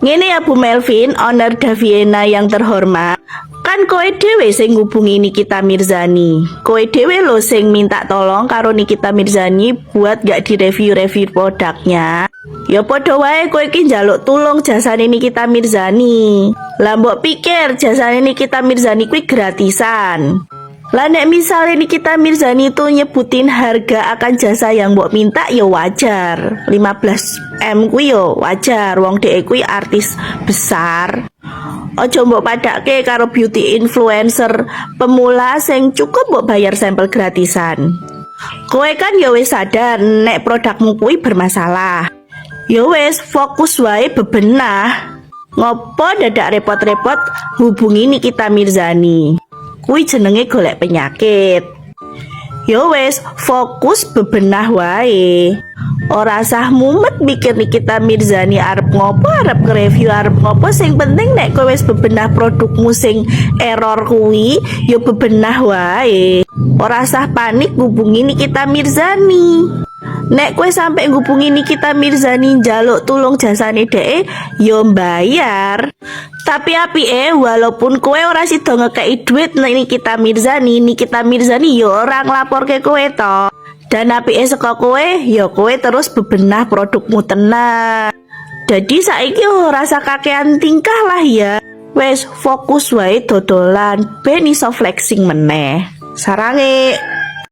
Ngene ya Bu Melvin, owner Daviena yang terhormat. Kan kowe dhewe sing ngubungi Nikita Mirzani. Kowe dhewe lo sing minta tolong karo Nikita Mirzani buat gak direview-review produknya. Ya padha wae kowe iki njaluk tulung jasane Nikita Mirzani. Lah mbok pikir jasane Nikita Mirzani kuwi gratisan. Lah nek misalnya Nikita Mirzani itu nyebutin harga akan jasa yang mbok minta ya wajar. 15M kuwi ya wajar, wong dhek kuwi artis besar. Ojo mbok padake karo beauty influencer pemula sing cukup mbok bayar sampel gratisan. Kowe kan ya wis sadar nek produkmu kuwi bermasalah. Ya wis fokus wae bebenah. Ngopo dadak repot-repot hubungi Nikita Mirzani. Kuwi jenenge golek penyakit. Ya wis fokus bebenah wae. Ora sah mumet mikir Nikita Mirzani arep ngopo, arep nge-review arep ngopo, sing penting nek kowe wis bebenah produkmu sing error kuwi, ya bebenah wae. Ora sah panik hubungi Nikita Mirzani. Nek kowe sampe ngubungi Nikita Mirzani njaluk tulung jasane dhek, ya mbayar. Tapi apike walaupun kowe ora sida ngekeki duit nek Nikita Mirzani ya ora nglaporke kowe to. Dan apike saka kowe ya kowe terus bebenah produkmu tenan. Jadi saiki ora usah kakean tingkah lah ya. Wes fokus wae dodolan ben iso flexing meneh. Sarange.